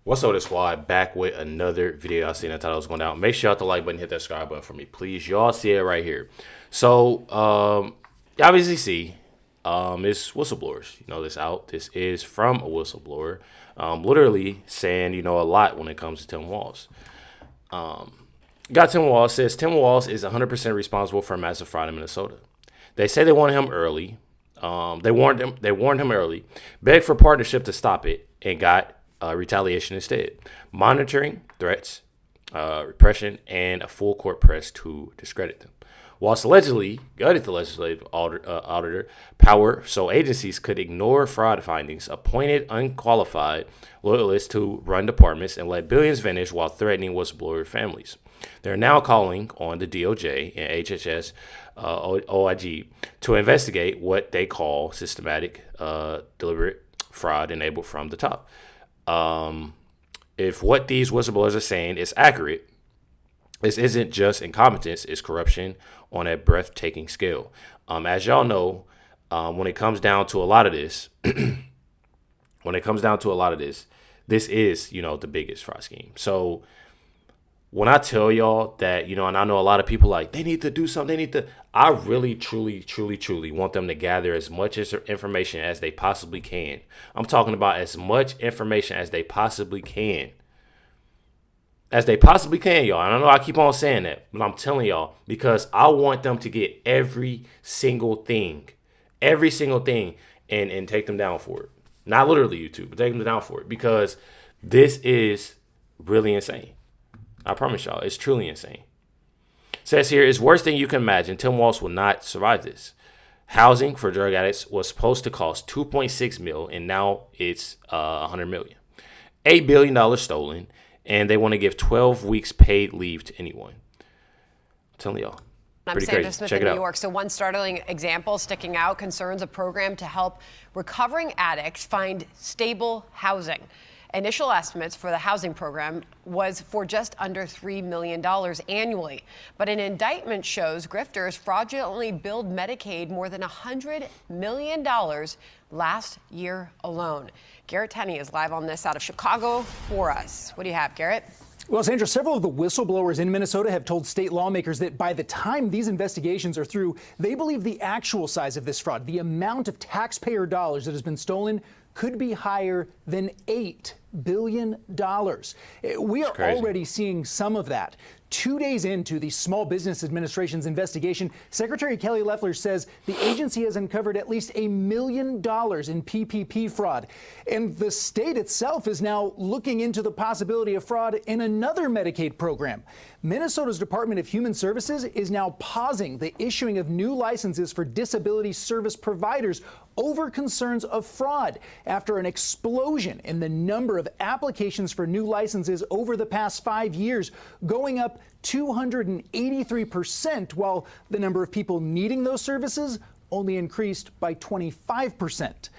What's up, the squad? Back with another video. I seen that title was going down. Make sure y'all hit the like button, hit that subscribe button for me, please. Y'all see it right here. So, you obviously see, it's whistleblowers. You know this out. This is from a whistleblower, literally saying, a lot when it comes to Tim Walz. Got Tim Walz says Tim Walz is 100% responsible for a massive fraud in Minnesota. They say they wanted him early. They warned him early, begged for partnership to stop it, and got retaliation instead. Monitoring, threats, repression, and a full court press to discredit them. Walz allegedly gutted the legislative auditor power so agencies could ignore fraud findings, appointed unqualified loyalists to run departments, and let billions vanish while threatening whistleblower families. They're now calling on the DOJ and HHS OIG to investigate what they call systematic, deliberate fraud enabled from the top. If what these whistleblowers are saying is accurate, this isn't just incompetence, it's corruption on a breathtaking scale. As y'all know, when it comes down to a lot of this, this is, the biggest fraud scheme. So when I tell y'all that, and I know a lot of people like, they need to do something, I really, truly want them to gather as much information as they possibly can. I'm talking about as much information as they possibly can. As they possibly can, y'all. And I know I keep on saying that, but I'm telling y'all because I want them to get every single thing, and take them down for it. Not literally YouTube, but take them down for it because this is really insane. I promise y'all, it's truly insane. Says here, it's worse than you can imagine. Tim Walz will not survive this. Housing for drug addicts was supposed to cost $2.6 million, and now it's $100 million. $8 billion stolen, and they want to give 12 weeks paid leave to anyone. I'm telling y'all. I'm Sandra Smith in New York. So one startling example sticking out concerns a program to help recovering addicts find stable housing. Initial estimates for the housing program was for just under $3 million annually. But an indictment shows grifters fraudulently billed Medicaid more than $100 million last year alone. Garrett Tenney is live on this out of Chicago for us. What do you have, Garrett? Well, Sandra, several of the whistleblowers in Minnesota have told state lawmakers that by the time these investigations are through, they believe the actual size of this fraud, the amount of taxpayer dollars that has been stolen, could be higher than $8 billion. We are already seeing some of that. 2 days into the Small Business Administration's investigation, Secretary Kelly Loeffler says the agency has uncovered at least $1 million in PPP fraud. And the state itself is now looking into the possibility of fraud in another Medicaid program. Minnesota's Department of Human Services is now pausing the issuing of new licenses for disability service providers over concerns of fraud after an explosion in the number of applications for new licenses over the past 5 years, going up 283%, while the number of people needing those services only increased by 25%.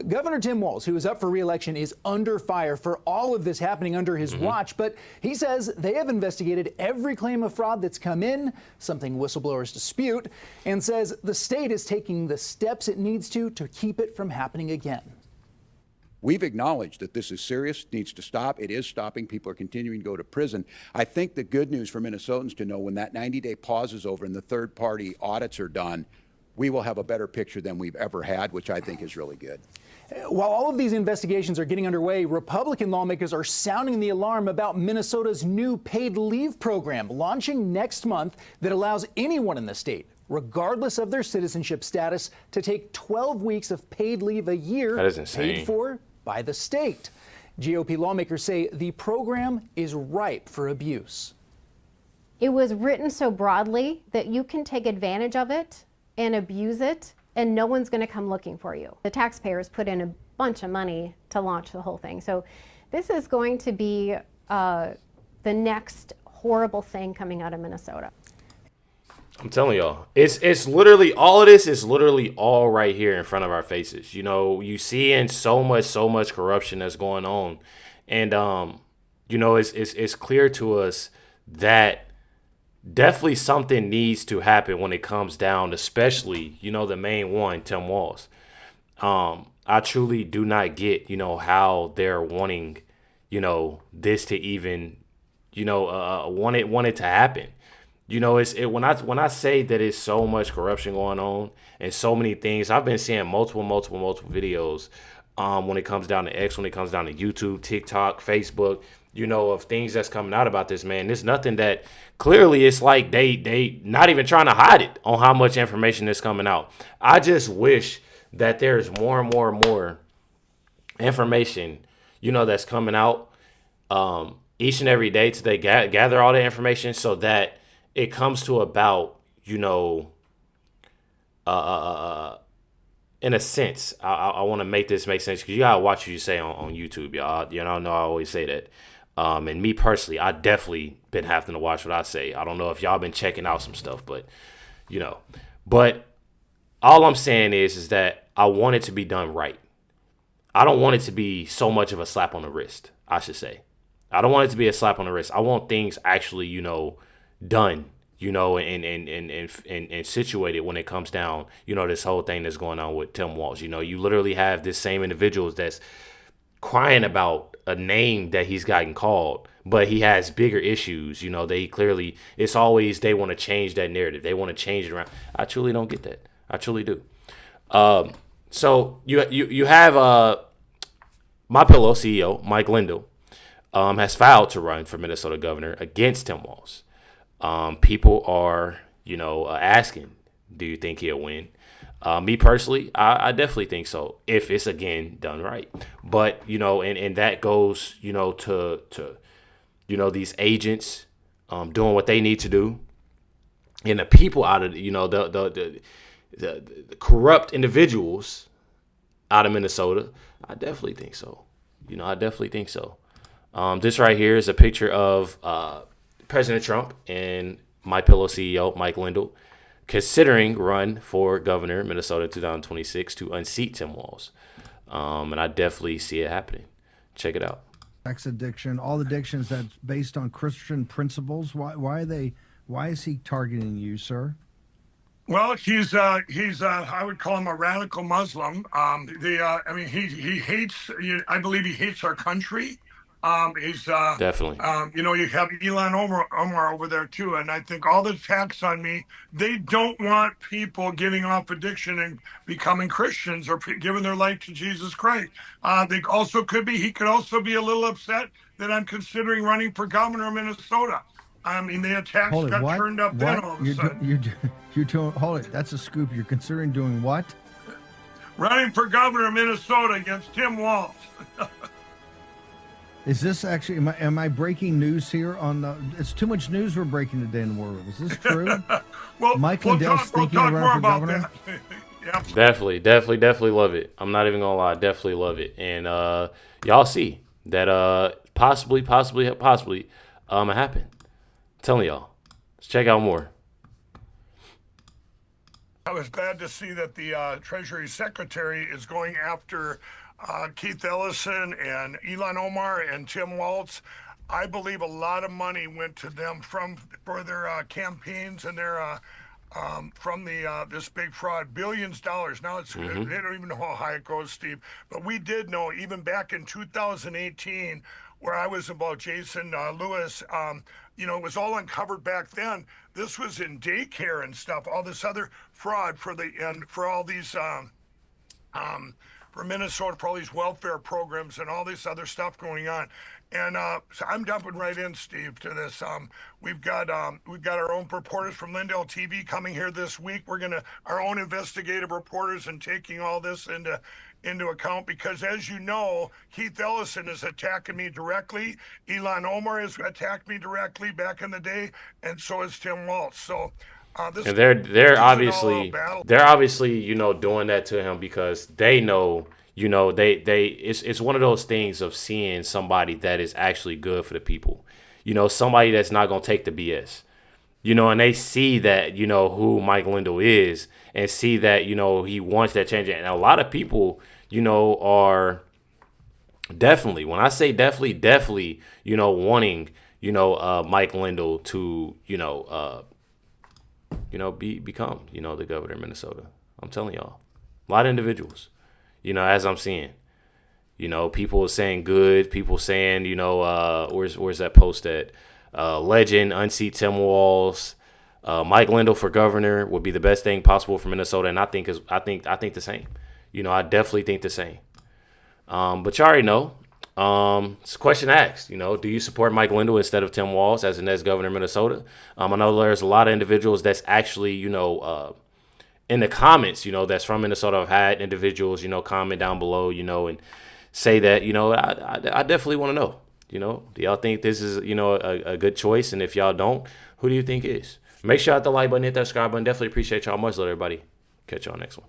Governor Tim Walz, who is up for re-election, is under fire for all of this happening under his watch, but he says they have investigated every claim of fraud that's come in, something whistleblowers dispute, and says the state is taking the steps it needs to keep it from happening again. We've acknowledged that this is serious, needs to stop. It is stopping. People are continuing to go to prison. I think the good news for Minnesotans to know when that 90-day pause is over and the third-party audits are done, we will have a better picture than we've ever had, which I think is really good. While all of these investigations are getting underway, Republican lawmakers are sounding the alarm about Minnesota's new paid leave program launching next month that allows anyone in the state, regardless of their citizenship status, to take 12 weeks of paid leave a year paid for by the state. GOP lawmakers say the program is ripe for abuse. It was written so broadly that you can take advantage of it and abuse it, and no one's going to come looking for you. The taxpayers put in a bunch of money to launch the whole thing. So this is going to be the next horrible thing coming out of Minnesota. I'm telling y'all, it's literally, all of this is literally all right here in front of our faces. You see in so much corruption that's going on. And, it's clear to us that definitely something needs to happen when it comes down, especially, the main one, Tim Walz. I truly do not get, how they're wanting, this to even, want it to happen. When I say that it's so much corruption going on and so many things, I've been seeing multiple videos when it comes down to X, when it comes down to YouTube, TikTok, Facebook, of things that's coming out about this, man. There's nothing that clearly it's like they not even trying to hide it on how much information is coming out. I just wish that there's more and more information, that's coming out each and every day till they gather all the information so that it comes to about, in a sense, I want to make this make sense because you gotta watch what you say on YouTube, y'all. I know I always say that. And me personally, I definitely been having to watch what I say. I don't know if y'all been checking out some stuff, but but all I'm saying is that I want it to be done right. I don't want it to be so much of a slap on the wrist, I should say. I don't want it to be a slap on the wrist. I want things actually, done, and situated when it comes down, this whole thing that's going on with Tim Walz. You literally have this same individuals that's crying about a name that he's gotten called, but he has bigger issues. They clearly, it's always, they want to change that narrative. They want to change it around. I truly don't get that. I truly do. So you have My Pillow CEO, Mike Lindell, has filed to run for Minnesota governor against Tim Walz. People are, asking, do you think he'll win? Me personally, I definitely think so, if it's, again, done right. But, and that goes, to these agents doing what they need to do. And the people out of, the corrupt individuals out of Minnesota, I definitely think so. I definitely think so. This right here is a picture of President Trump and My Pillow CEO Mike Lindell considering run for governor in Minnesota in 2026 to unseat Tim Walz. And I definitely see it happening. Check it out. Sex addiction, all addictions that's based on Christian principles. Why is he targeting you, sir? Well, he's I would call him a radical Muslim. He hates. I believe he hates our country. He's Definitely. You have Elon Omar over there too, and I think all the attacks on me, they don't want people getting off addiction and becoming Christians or giving their life to Jesus Christ. They also he could also be a little upset that I'm considering running for governor of Minnesota. The attacks got turned up then all of a sudden. You're doing, hold it, that's a scoop. You're considering doing what? Running for governor of Minnesota against Tim Walz. Is this actually, am I breaking news here on the, it's too much news we're breaking today in the world. Is this true? Mike Lindell's thinking of running for governor? Yeah. Definitely love it. I'm not even gonna lie, definitely love it. And y'all see that possibly it happen. I'm telling y'all. Let's check out more. I was glad to see that the Treasury Secretary is going after Keith Ellison and Elon Omar and Tim Walz. I believe a lot of money went to them for their campaigns and their from this big fraud, billions of dollars. Now they don't even know how high it goes, Steve. But we did know even back in 2018, where I was about Jason Lewis. It was all uncovered back then. This was in daycare and stuff. All this other fraud for all these for Minnesota, for all these welfare programs and all this other stuff going on. And so I'm jumping right in, Steve, to this. We've got our own reporters from Lindell TV coming here this week. We're our own investigative reporters and taking all this into account because, as you know, Keith Ellison is attacking me directly. Elon Omar has attacked me directly back in the day, and so is Tim Walz. So. And they're obviously doing that to him because they know, it's one of those things of seeing somebody that is actually good for the people, somebody that's not going to take the BS, and they see that, who Mike Lindell is and see that, he wants that change. And a lot of people, are definitely, when I say definitely, wanting, Mike Lindell to, become, the governor of Minnesota. I'm telling y'all, a lot of individuals, as I'm seeing, You know, people are saying good. People saying, you know, where's that post at? Legend, unseat Tim Walz. Mike Lindell for governor would be the best thing possible for Minnesota, and I think the same. You know, I definitely think the same. But you already know. It's a question asked. You know, do you support Mike Lindell instead of Tim Walz as the next governor of Minnesota? I know there's a lot of individuals that's actually, you know, in the comments, you know, that's from Minnesota. I've had individuals, you know, comment down below, you know, and say that, you know, I definitely want to know. You know, do y'all think this is, you know, a good choice? And if y'all don't, who do you think is? Make sure you hit the like button, hit that subscribe button. Definitely appreciate y'all. Much love, everybody. Catch y'all next one.